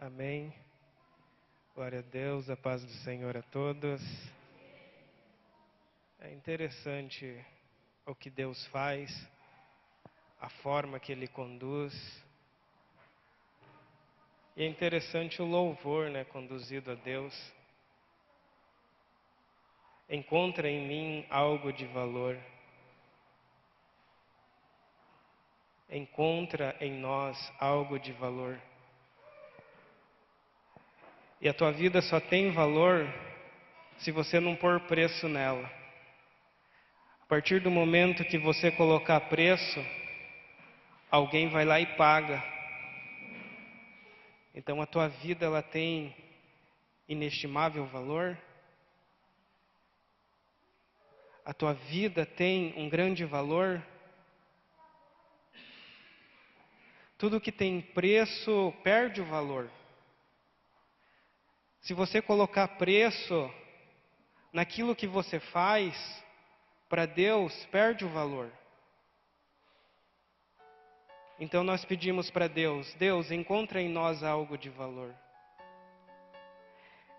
Amém. Glória a Deus, a paz do Senhor a todos. É interessante o que Deus faz, a forma que Ele conduz. E é interessante o louvor, conduzido a Deus. Encontra em mim algo de valor. Encontra em nós algo de valor. E a tua vida só tem valor se você não pôr preço nela. A partir do momento que você colocar preço, alguém vai lá e paga. Então a tua vida ela tem inestimável valor. A tua vida tem um grande valor. Tudo que tem preço perde o valor. Se você colocar preço naquilo que você faz, para Deus, perde o valor. Então nós pedimos para Deus, Deus, encontra em nós algo de valor.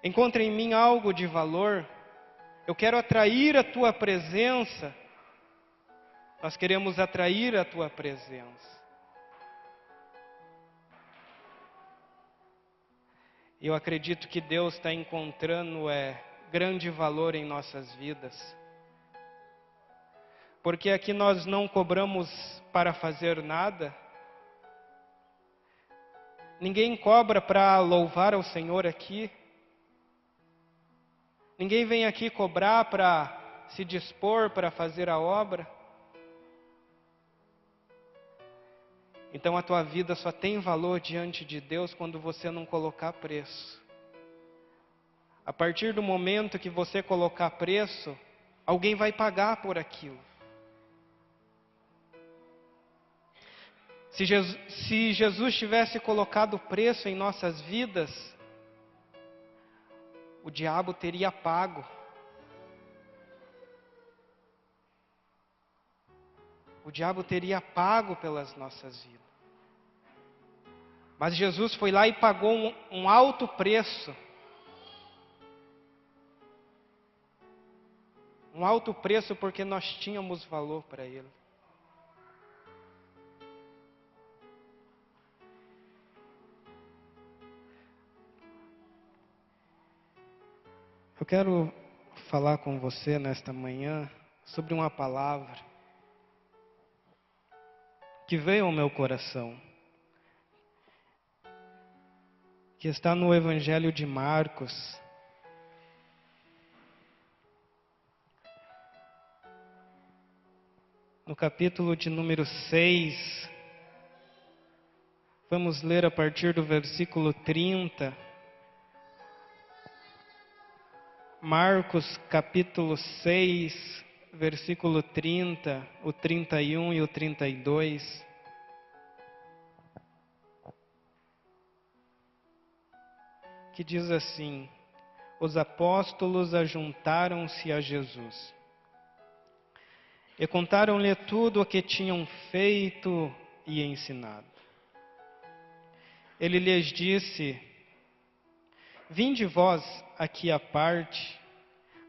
Encontra em mim algo de valor. Eu quero atrair a Tua presença. Nós queremos atrair a Tua presença. Eu acredito que Deus está encontrando grande valor em nossas vidas. Porque aqui nós não cobramos para fazer nada. Ninguém cobra para louvar ao Senhor aqui. Ninguém vem aqui cobrar para se dispor para fazer a obra. Então a tua vida só tem valor diante de Deus quando você não colocar preço. A partir do momento que você colocar preço, alguém vai pagar por aquilo. Se Jesus tivesse colocado preço em nossas vidas, o diabo teria pago. O diabo teria pago pelas nossas vidas. Mas Jesus foi lá e pagou um alto preço. Um alto preço porque nós tínhamos valor para Ele. Eu quero falar com você nesta manhã sobre uma palavra que veio ao meu coração, que está no Evangelho de Marcos, no capítulo de número 6, vamos ler a partir do versículo 30. Marcos capítulo 6, versículo 30, o 31 e o 32. Que diz assim: os apóstolos ajuntaram-se a Jesus e contaram-lhe tudo o que tinham feito e ensinado. Ele lhes disse: vinde vós aqui à parte,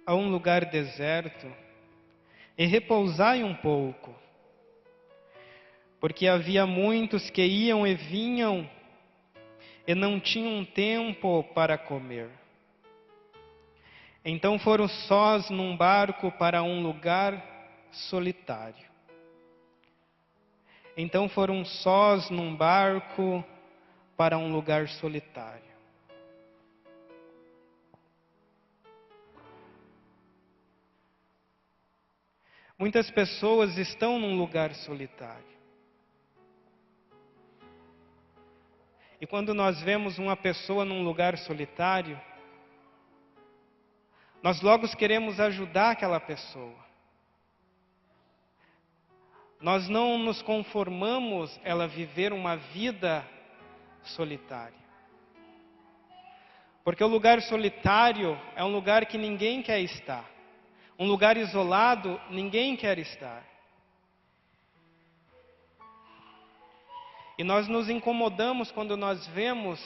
a um lugar deserto, e repousai um pouco, porque havia muitos que iam e vinham, e não tinham tempo para comer. Então foram sós num barco para um lugar solitário. Muitas pessoas estão num lugar solitário. E quando nós vemos uma pessoa num lugar solitário, nós logo queremos ajudar aquela pessoa. Nós não nos conformamos ela viver uma vida solitária. Porque o lugar solitário é um lugar que ninguém quer estar. Um lugar isolado, ninguém quer estar. E nós nos incomodamos quando nós vemos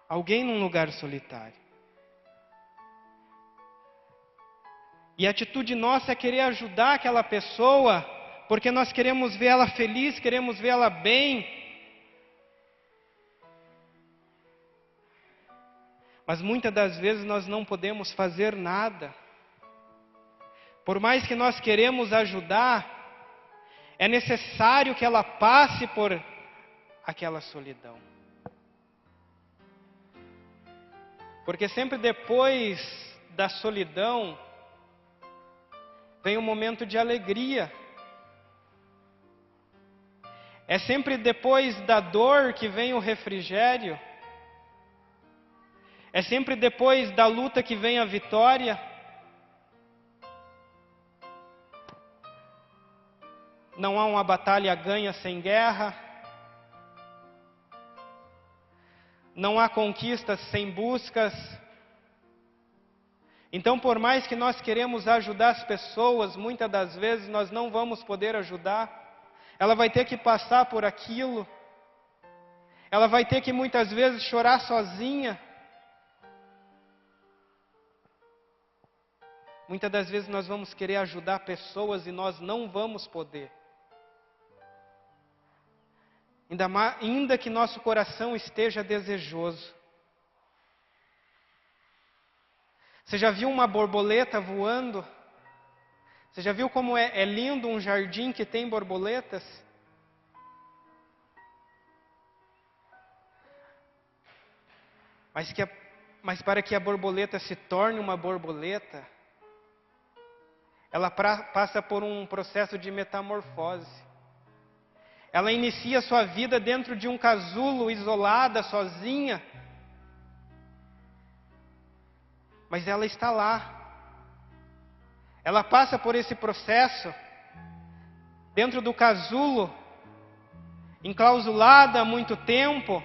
Alguém num lugar solitário. E a atitude nossa é querer ajudar aquela pessoa, porque nós queremos ver ela feliz, queremos ver ela bem. Mas muitas das vezes nós não podemos fazer nada. Por mais que nós queremos ajudar, é necessário que ela passe por aquela solidão. Porque sempre depois da solidão, vem um momento de alegria. É sempre depois da dor que vem o refrigério. É sempre depois da luta que vem a vitória. Não há uma batalha ganha sem guerra. Não há conquistas sem buscas. Então, por mais que nós queremos ajudar as pessoas, muitas das vezes nós não vamos poder ajudar. Ela vai ter que passar por aquilo. Ela vai ter que muitas vezes chorar sozinha. Muitas das vezes nós vamos querer ajudar pessoas e nós não vamos poder. Ainda que nosso coração esteja desejoso. Você já viu uma borboleta voando? Você já viu como é lindo um jardim que tem borboletas? Mas para que a borboleta se torne uma borboleta, ela passa por um processo de metamorfose. Ela inicia sua vida dentro de um casulo, isolada, sozinha. Mas ela está lá. Ela passa por esse processo, dentro do casulo, enclausulada há muito tempo,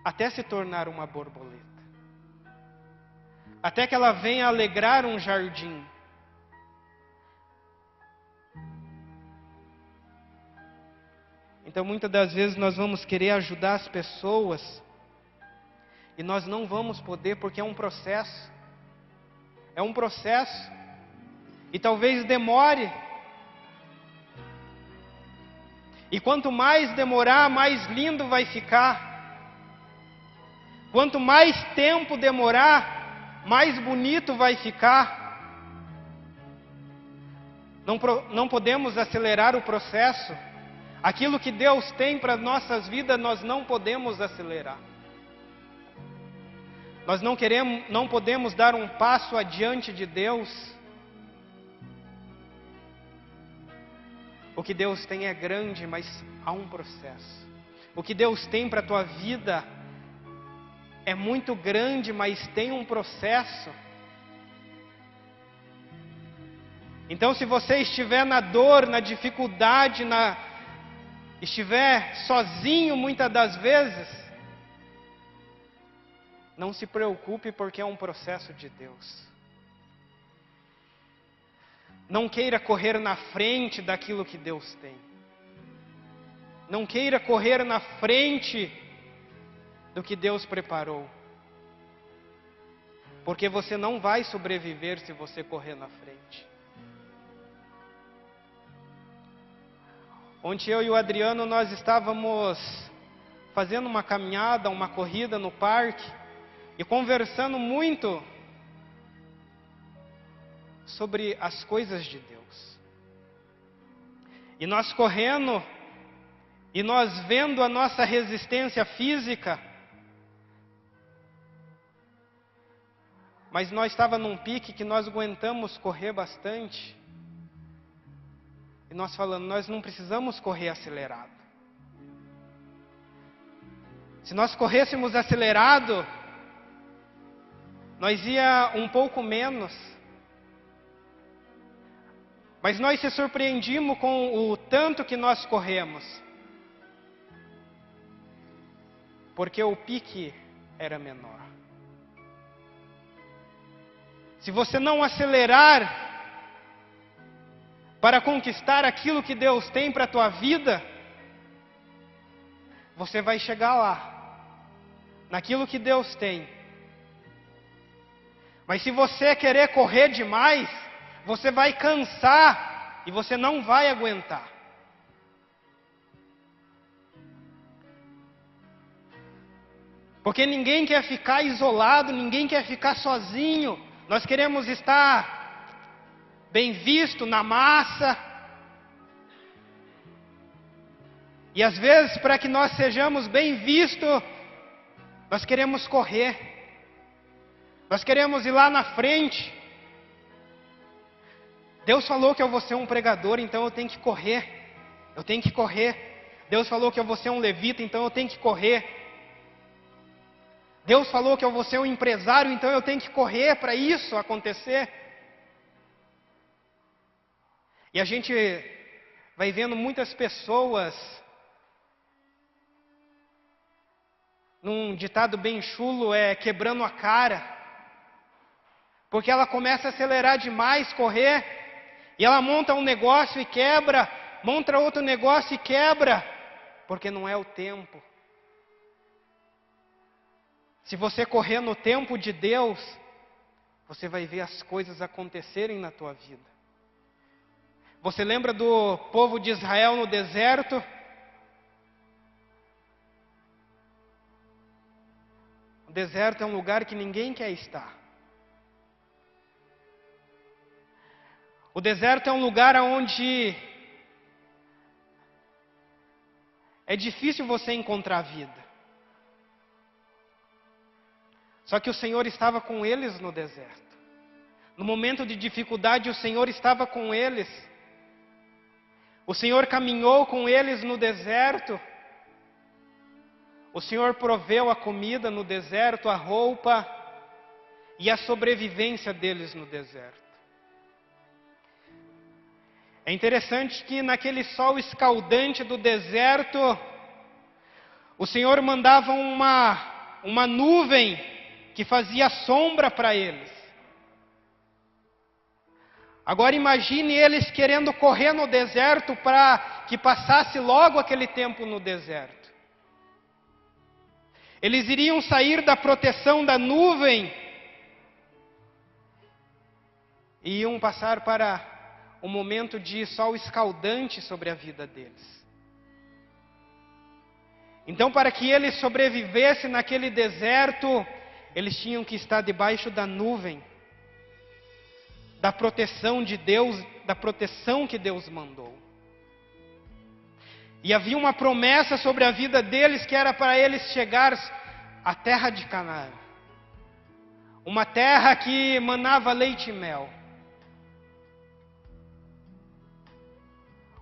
até se tornar uma borboleta. Até que ela venha alegrar um jardim. Então, muitas das vezes nós vamos querer ajudar as pessoas e nós não vamos poder porque é um processo. É um processo. E talvez demore. E quanto mais demorar, mais lindo vai ficar. Quanto mais tempo demorar, mais bonito vai ficar. Não podemos acelerar o processo. Aquilo que Deus tem para nossas vidas, nós não podemos acelerar. Nós não podemos dar um passo adiante de Deus. O que Deus tem é grande, mas há um processo. O que Deus tem para a tua vida é muito grande, mas tem um processo. Então, se você estiver na dor, na dificuldade, estiver sozinho muitas das vezes, não se preocupe porque é um processo de Deus. Não queira correr na frente daquilo que Deus tem. Não queira correr na frente do que Deus preparou. Porque você não vai sobreviver se você correr na frente. Ontem eu e o Adriano, nós estávamos fazendo uma caminhada, uma corrida no parque e conversando muito sobre as coisas de Deus. E nós correndo e nós vendo a nossa resistência física, mas nós estávamos num pique que nós aguentamos correr bastante. E nós falando, nós não precisamos correr acelerado. Se nós corrêssemos acelerado, nós ia um pouco menos. Mas nós se surpreendimos com o tanto que nós corremos. Porque o pique era menor. Se você não acelerar para conquistar aquilo que Deus tem para a tua vida, você vai chegar lá. naquilo que Deus tem. Mas se você querer correr demais, você vai cansar e você não vai aguentar. Porque ninguém quer ficar isolado, ninguém quer ficar sozinho. Nós queremos estar bem visto na massa. E às vezes, para que nós sejamos bem vistos, nós queremos correr. Nós queremos ir lá na frente. Deus falou que eu vou ser um pregador, então eu tenho que correr. Eu tenho que correr. Deus falou que eu vou ser um levita, então eu tenho que correr. Deus falou que eu vou ser um empresário, então eu tenho que correr para isso acontecer. E a gente vai vendo muitas pessoas, num ditado bem chulo, quebrando a cara. Porque ela começa a acelerar demais, correr, e ela monta um negócio e quebra, monta outro negócio e quebra, porque não é o tempo. Se você correr no tempo de Deus, você vai ver as coisas acontecerem na tua vida. Você lembra do povo de Israel no deserto? O deserto é um lugar que ninguém quer estar. O deserto é um lugar onde é difícil você encontrar vida. Só que o Senhor estava com eles no deserto. No momento de dificuldade, o Senhor estava com eles. O Senhor caminhou com eles no deserto. O Senhor proveu a comida no deserto, a roupa e a sobrevivência deles no deserto. É interessante que naquele sol escaldante do deserto, o Senhor mandava uma nuvem que fazia sombra para eles. Agora imagine eles querendo correr no deserto para que passasse logo aquele tempo no deserto. Eles iriam sair da proteção da nuvem e iam passar para um momento de sol escaldante sobre a vida deles. Então, para que eles sobrevivessem naquele deserto, eles tinham que estar debaixo da nuvem, da proteção de Deus, da proteção que Deus mandou. E havia uma promessa sobre a vida deles, que era para eles chegar à terra de Canaã. Uma terra que manava leite e mel.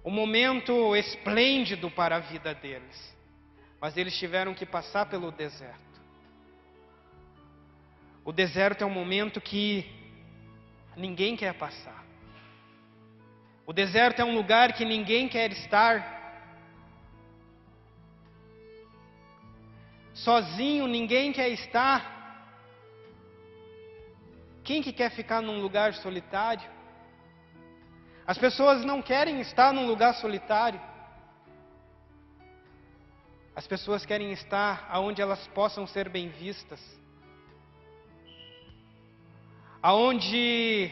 Um momento esplêndido para a vida deles. Mas eles tiveram que passar pelo deserto. O deserto é um momento que ninguém quer passar. O deserto é um lugar que ninguém quer estar. Sozinho ninguém quer estar. Quem que quer ficar num lugar solitário? As pessoas não querem estar num lugar solitário. As pessoas querem estar onde elas possam ser bem vistas. Aonde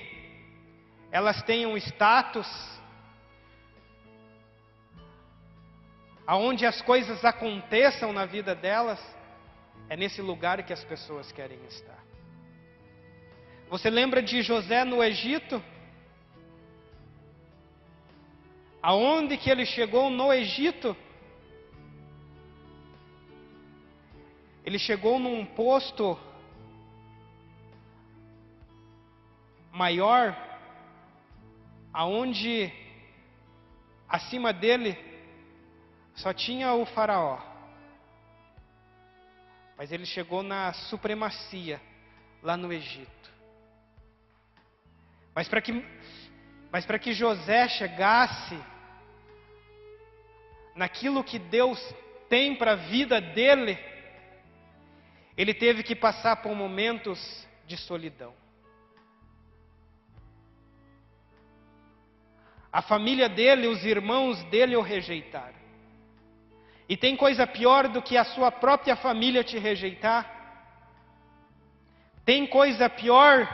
elas tenham status, aonde as coisas aconteçam na vida delas, é nesse lugar que as pessoas querem estar. Você lembra de José no Egito? Aonde que ele chegou no Egito? Ele chegou num posto maior, aonde acima dele só tinha o faraó. Mas ele chegou na supremacia lá no Egito. Mas para que José chegasse naquilo que Deus tem para a vida dele, ele teve que passar por momentos de solidão. A família dele, os irmãos dele o rejeitaram. E tem coisa pior do que a sua própria família te rejeitar? Tem coisa pior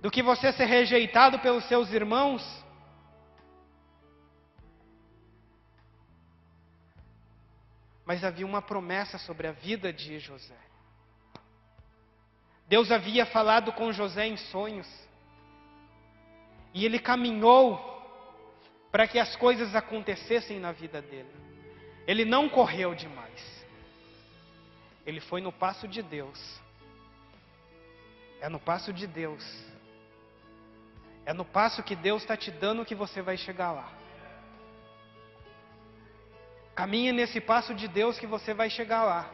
do que você ser rejeitado pelos seus irmãos? Mas havia uma promessa sobre a vida de José. Deus havia falado com José em sonhos. E ele caminhou para que as coisas acontecessem na vida dele. Ele não correu demais. Ele foi no passo de Deus. É no passo de Deus. É no passo que Deus está te dando que você vai chegar lá. Caminhe nesse passo de Deus que você vai chegar lá.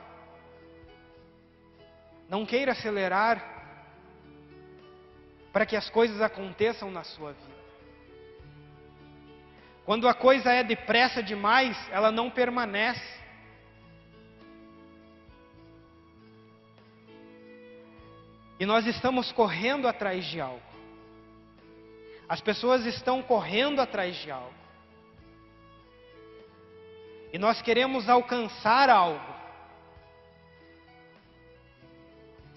Não queira acelerar para que as coisas aconteçam na sua vida. Quando a coisa é depressa demais, ela não permanece. E nós estamos correndo atrás de algo. As pessoas estão correndo atrás de algo. E nós queremos alcançar algo.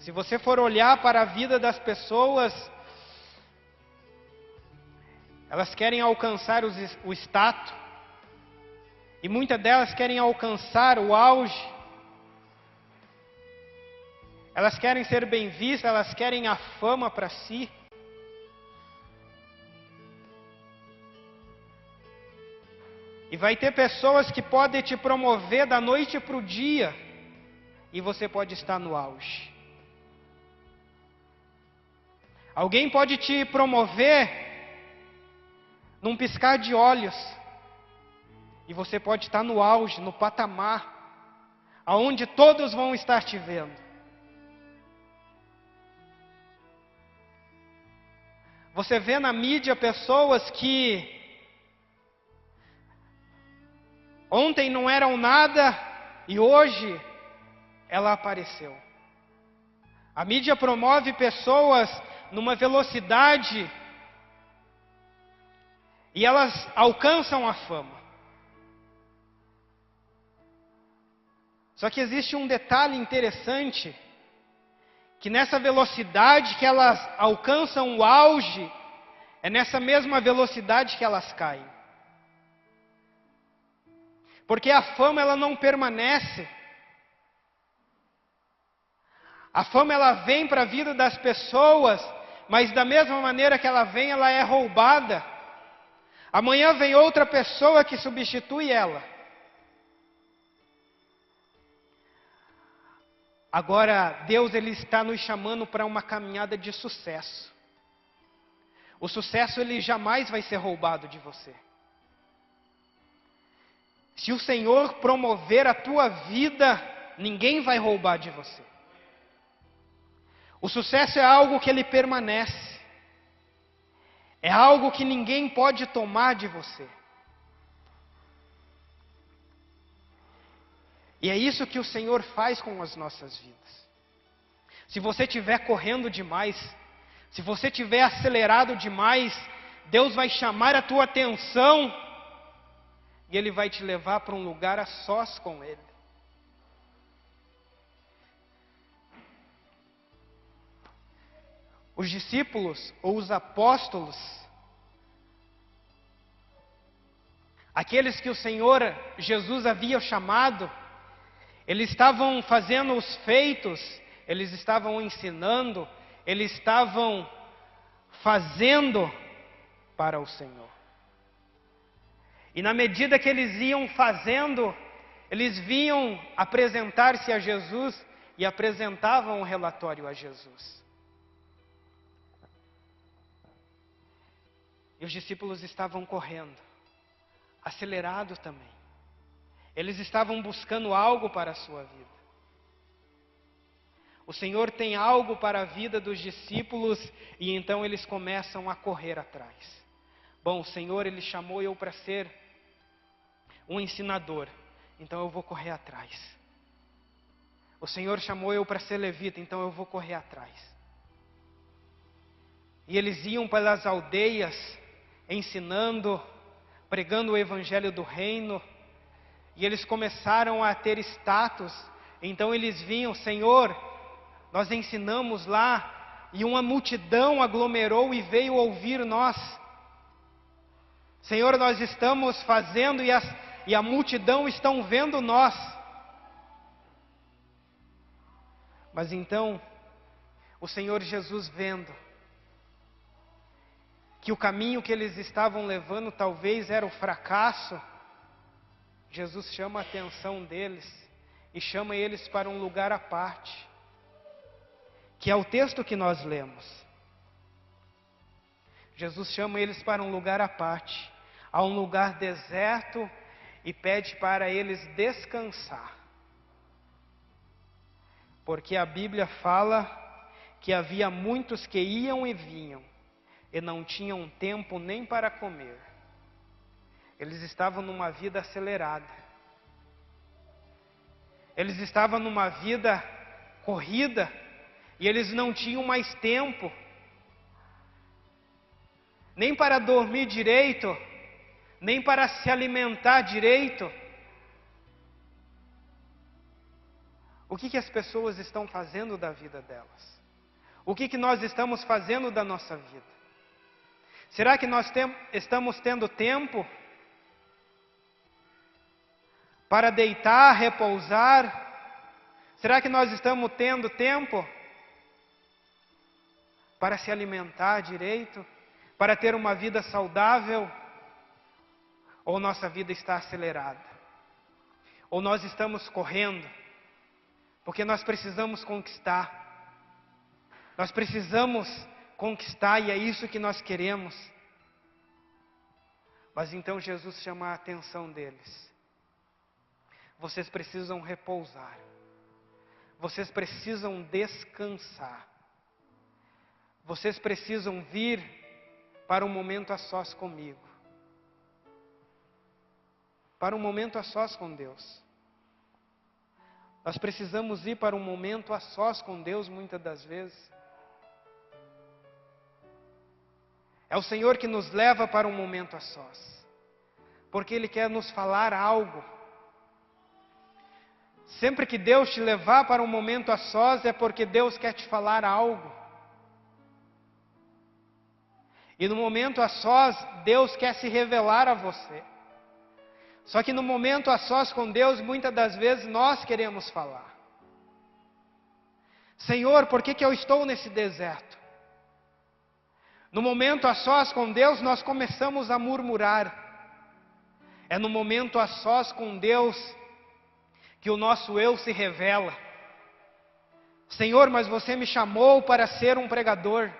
Se você for olhar para a vida das pessoas, elas querem alcançar o status. E muitas delas querem alcançar o auge. Elas querem ser bem vistas, elas querem a fama para si. E vai ter pessoas que podem te promover da noite para o dia. E você pode estar no auge. Alguém pode te promover num piscar de olhos. E você pode estar no auge, no patamar, aonde todos vão estar te vendo. Você vê na mídia pessoas que ontem não eram nada e hoje ela apareceu. A mídia promove pessoas numa velocidade e elas alcançam a fama. Só que existe um detalhe interessante, que nessa velocidade que elas alcançam o auge, é nessa mesma velocidade que elas caem. Porque a fama ela não permanece. A fama ela vem para a vida das pessoas, mas da mesma maneira que ela vem, ela é roubada. Amanhã vem outra pessoa que substitui ela. Agora, Deus ele está nos chamando para uma caminhada de sucesso. O sucesso ele jamais vai ser roubado de você. Se o Senhor promover a tua vida, ninguém vai roubar de você. O sucesso é algo que ele permanece. É algo que ninguém pode tomar de você. E é isso que o Senhor faz com as nossas vidas. Se você estiver correndo demais, se você estiver acelerado demais, Deus vai chamar a tua atenção e Ele vai te levar para um lugar a sós com Ele. Os discípulos ou os apóstolos, aqueles que o Senhor Jesus havia chamado, eles estavam fazendo os feitos, eles estavam ensinando, eles estavam fazendo para o Senhor. E na medida que eles iam fazendo, eles vinham apresentar-se a Jesus e apresentavam o relatório a Jesus. E os discípulos estavam correndo, acelerados também. Eles estavam buscando algo para a sua vida. O Senhor tem algo para a vida dos discípulos e então eles começam a correr atrás. Bom, o Senhor ele chamou eu para ser um ensinador, então eu vou correr atrás. O Senhor chamou eu para ser levita, então eu vou correr atrás. E eles iam pelas aldeias, ensinando, pregando o evangelho do reino. E eles começaram a ter status. Então eles vinham: Senhor, nós ensinamos lá, e uma multidão aglomerou e veio ouvir nós. Senhor, nós estamos fazendo e a multidão estão vendo nós. Mas então, o Senhor Jesus, vendo que o caminho que eles estavam levando talvez era o fracasso, Jesus chama a atenção deles e chama eles para um lugar à parte, que é o texto que nós lemos. Jesus chama eles para um lugar à parte, a um lugar deserto, e pede para eles descansar. Porque a Bíblia fala que havia muitos que iam e vinham, e não tinham tempo nem para comer. Eles estavam numa vida acelerada. Eles estavam numa vida corrida, e eles não tinham mais tempo, nem para dormir direito, nem para se alimentar direito. O que as pessoas estão fazendo da vida delas? O que nós estamos fazendo da nossa vida? Será que nós estamos tendo tempo para deitar, repousar? Será que nós estamos tendo tempo para se alimentar direito? Para ter uma vida saudável? Ou nossa vida está acelerada? Ou nós estamos correndo? Porque nós precisamos conquistar. Nós precisamos conquistar, e é isso que nós queremos. Mas então Jesus chama a atenção deles. Vocês precisam repousar. Vocês precisam descansar. Vocês precisam vir para um momento a sós comigo. Para um momento a sós com Deus. Nós precisamos ir para um momento a sós com Deus muitas das vezes. É o Senhor que nos leva para um momento a sós, porque Ele quer nos falar algo. Sempre que Deus te levar para um momento a sós, é porque Deus quer te falar algo. E no momento a sós, Deus quer se revelar a você. Só que no momento a sós com Deus, muitas das vezes nós queremos falar. Senhor, por que eu estou nesse deserto? No momento a sós com Deus, nós começamos a murmurar. É no momento a sós com Deus que o nosso eu se revela. Senhor, mas você me chamou para ser um pregador.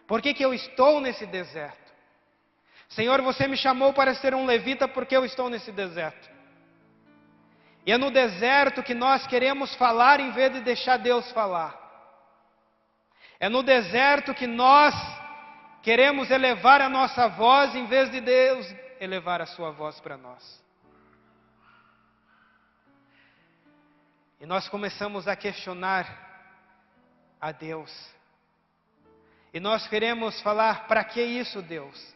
Por que eu estou nesse deserto? Senhor, você me chamou para ser um levita, porque eu estou nesse deserto. E é no deserto que nós queremos falar em vez de deixar Deus falar. É no deserto que nós queremos elevar a nossa voz em vez de Deus elevar a sua voz para nós. E nós começamos a questionar a Deus. E nós queremos falar: para que isso, Deus?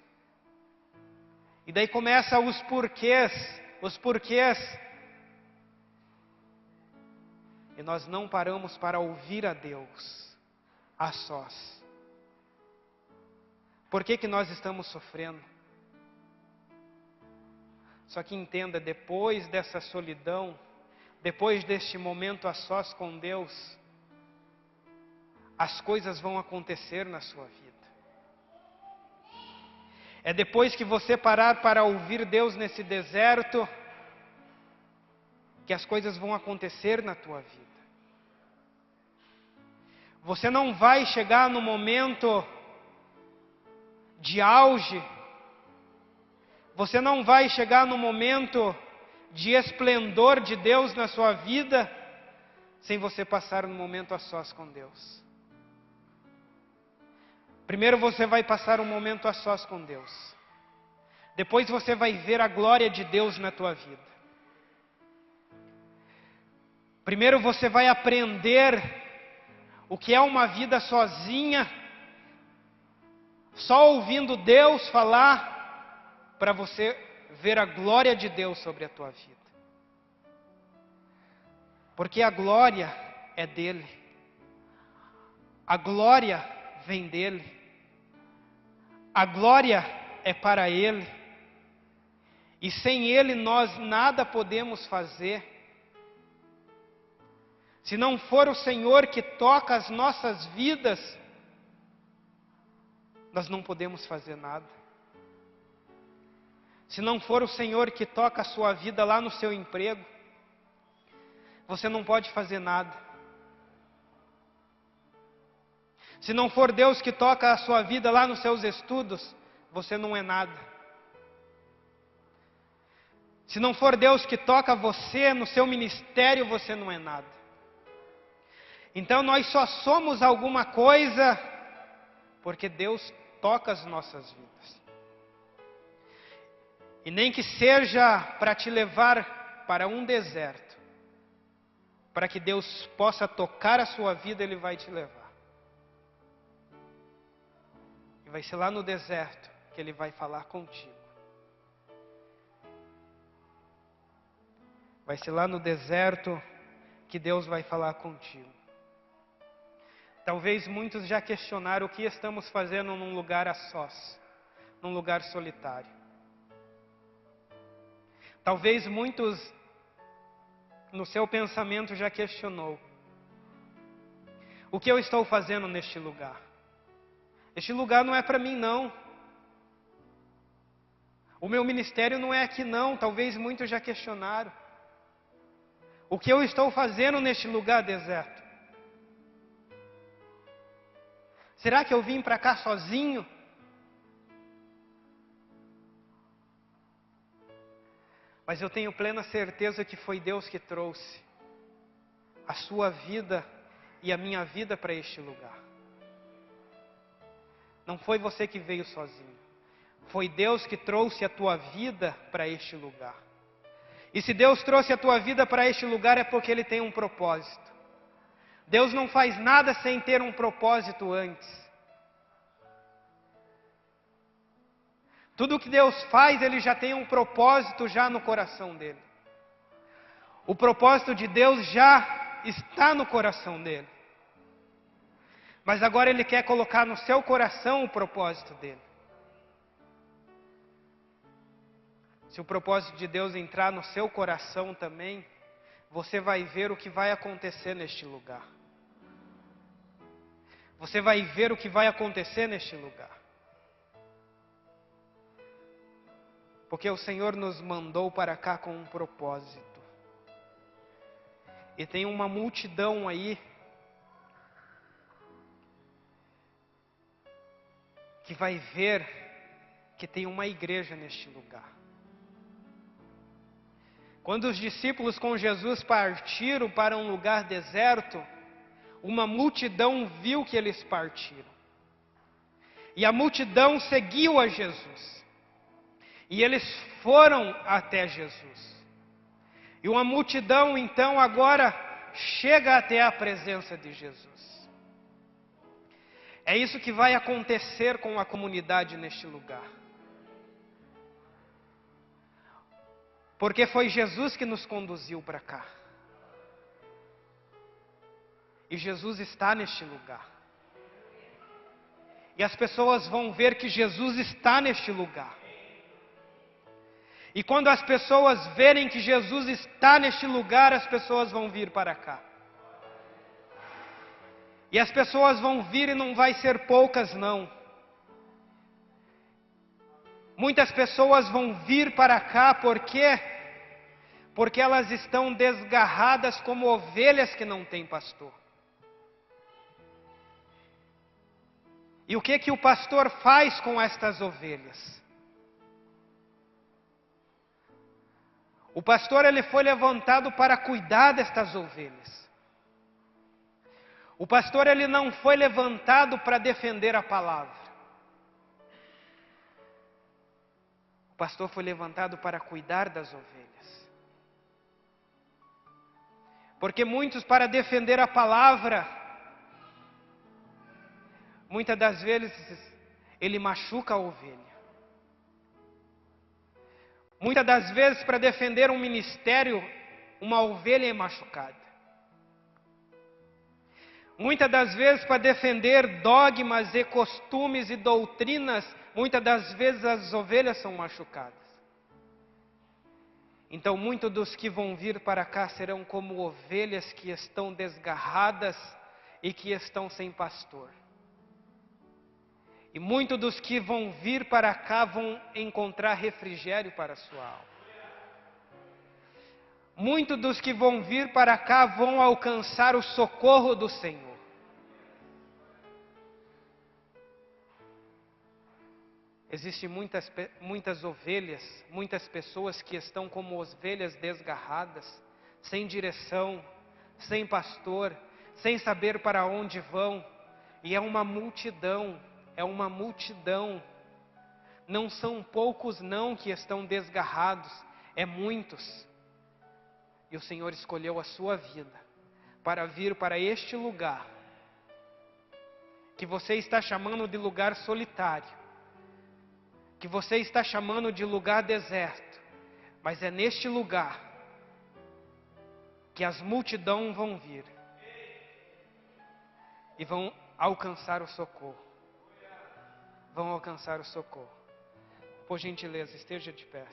E daí começa os porquês. E nós não paramos para ouvir a Deus a sós. Por que nós estamos sofrendo? Só que entenda, depois dessa solidão, depois deste momento a sós com Deus, as coisas vão acontecer na sua vida. É depois que você parar para ouvir Deus nesse deserto, que as coisas vão acontecer na tua vida. Você não vai chegar no momento de auge, você não vai chegar no momento de esplendor de Deus na sua vida, sem você passar um momento a sós com Deus. Primeiro você vai passar um momento a sós com Deus. Depois você vai ver a glória de Deus na tua vida. Primeiro você vai aprender o que é uma vida sozinha, só ouvindo Deus falar, para você ver a glória de Deus sobre a tua vida. Porque a glória é dele. A glória vem dele. A glória é para ele. E sem ele nós nada podemos fazer. Se não for o Senhor que toca as nossas vidas, nós não podemos fazer nada. Se não for o Senhor que toca a sua vida lá no seu emprego, você não pode fazer nada. Se não for Deus que toca a sua vida lá nos seus estudos, você não é nada. Se não for Deus que toca você no seu ministério, você não é nada. Então nós só somos alguma coisa porque Deus toca as nossas vidas. E nem que seja para te levar para um deserto, para que Deus possa tocar a sua vida, Ele vai te levar. E vai ser lá no deserto que Ele vai falar contigo. Vai ser lá no deserto que Deus vai falar contigo. Talvez muitos já questionaram o que estamos fazendo num lugar a sós, num lugar solitário. Talvez muitos no seu pensamento já questionou: o que eu estou fazendo neste lugar? Este lugar não é para mim não. O meu ministério não é aqui não. Talvez muitos já questionaram: o que eu estou fazendo neste lugar deserto? Será que eu vim para cá sozinho? Mas eu tenho plena certeza que foi Deus que trouxe a sua vida e a minha vida para este lugar. Não foi você que veio sozinho. Foi Deus que trouxe a tua vida para este lugar. E se Deus trouxe a tua vida para este lugar é porque Ele tem um propósito. Deus não faz nada sem ter um propósito antes. Tudo que Deus faz, Ele já tem um propósito já no coração dEle. O propósito de Deus já está no coração dEle. Mas agora Ele quer colocar no seu coração o propósito dEle. Se o propósito de Deus entrar no seu coração também, você vai ver o que vai acontecer neste lugar. Você vai ver o que vai acontecer neste lugar. Porque o Senhor nos mandou para cá com um propósito. E tem uma multidão aí que vai ver que tem uma igreja neste lugar. Quando os discípulos com Jesus partiram para um lugar deserto, uma multidão viu que eles partiram. E a multidão seguiu a Jesus. E eles foram até Jesus. E uma multidão então agora chega até a presença de Jesus. É isso que vai acontecer com a comunidade neste lugar. Porque foi Jesus que nos conduziu para cá. E Jesus está neste lugar. E as pessoas vão ver que Jesus está neste lugar. E quando as pessoas verem que Jesus está neste lugar, as pessoas vão vir para cá. E as pessoas vão vir e não vai ser poucas não. Muitas pessoas vão vir para cá porque elas estão desgarradas como ovelhas que não têm pastor. E o que o pastor faz com estas ovelhas? O pastor ele foi levantado para cuidar destas ovelhas. O pastor ele não foi levantado para defender a palavra. O pastor foi levantado para cuidar das ovelhas. Porque muitos, para defender a palavra, muitas das vezes ele machuca a ovelha. Muitas das vezes, para defender um ministério, uma ovelha é machucada. Muitas das vezes para defender dogmas e costumes e doutrinas, muitas das vezes as ovelhas são machucadas. Então muitos dos que vão vir para cá serão como ovelhas que estão desgarradas e que estão sem pastor. E muitos dos que vão vir para cá vão encontrar refrigério para a sua alma. Muitos dos que vão vir para cá vão alcançar o socorro do Senhor. Existem muitas ovelhas, muitas pessoas que estão como ovelhas desgarradas, sem direção, sem pastor, sem saber para onde vão. E é uma multidão, Não são poucos não que estão desgarrados, é muitos. E o Senhor escolheu a sua vida para vir para este lugar, que você está chamando de lugar solitário, que você está chamando de lugar deserto, mas é neste lugar que as multidões vão vir e vão alcançar o socorro. Vão alcançar o socorro. Por gentileza, esteja de pé.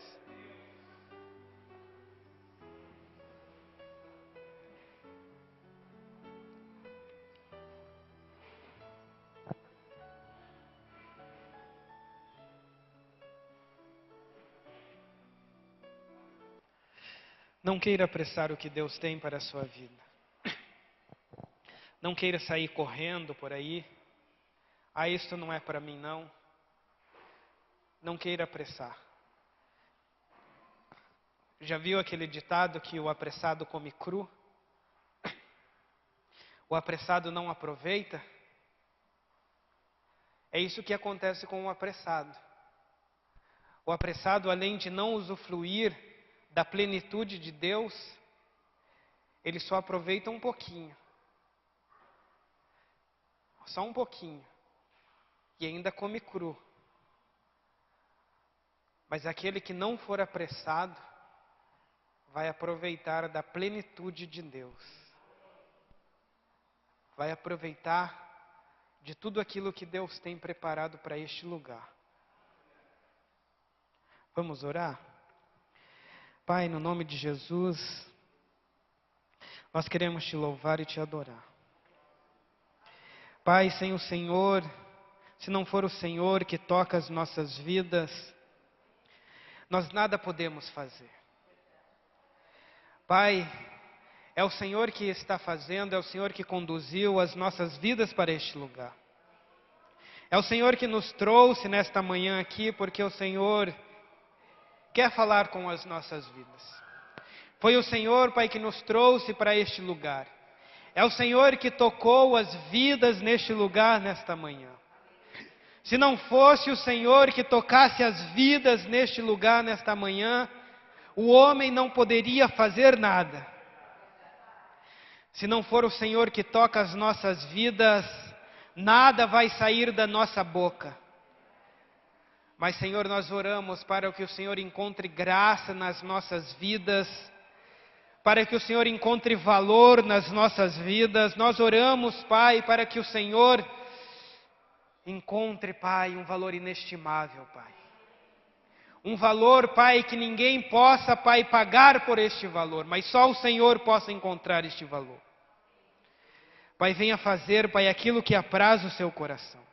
Não queira apressar o que Deus tem para a sua vida. Não queira sair correndo por aí. Ah, isto não é para mim não. Não queira apressar. Já viu aquele ditado que o apressado come cru? O apressado não aproveita? É isso que acontece com o apressado. O apressado, além de não usufruir da plenitude de Deus, ele só aproveita um pouquinho. Só um pouquinho. E ainda come cru. Mas aquele que não for apressado, vai aproveitar da plenitude de Deus. Vai aproveitar de tudo aquilo que Deus tem preparado para este lugar. Vamos orar? Pai, no nome de Jesus, nós queremos te louvar e te adorar. Pai, sem o Senhor, se não for o Senhor que toca as nossas vidas, nós nada podemos fazer. Pai, é o Senhor que está fazendo, é o Senhor que conduziu as nossas vidas para este lugar. É o Senhor que nos trouxe nesta manhã aqui, porque o Senhor quer falar com as nossas vidas. Foi o Senhor, Pai, que nos trouxe para este lugar. É o Senhor que tocou as vidas neste lugar nesta manhã. Se não fosse o Senhor que tocasse as vidas neste lugar nesta manhã, o homem não poderia fazer nada. Se não for o Senhor que toca as nossas vidas, nada vai sair da nossa boca. Mas, Senhor, nós oramos para que o Senhor encontre graça nas nossas vidas, para que o Senhor encontre valor nas nossas vidas. Nós oramos, Pai, para que o Senhor encontre, Pai, um valor inestimável, Pai. Um valor, Pai, que ninguém possa, Pai, pagar por este valor, mas só o Senhor possa encontrar este valor. Pai, venha fazer, Pai, aquilo que apraz o seu coração.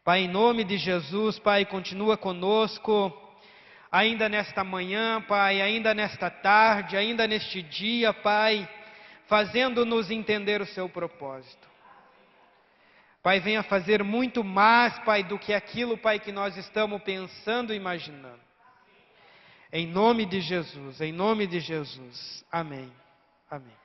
Pai, em nome de Jesus, Pai, continua conosco, ainda nesta manhã, Pai, ainda nesta tarde, ainda neste dia, Pai, fazendo-nos entender o seu propósito. Pai, venha fazer muito mais, Pai, do que aquilo, Pai, que nós estamos pensando e imaginando. Em nome de Jesus, em nome de Jesus. Amém. Amém.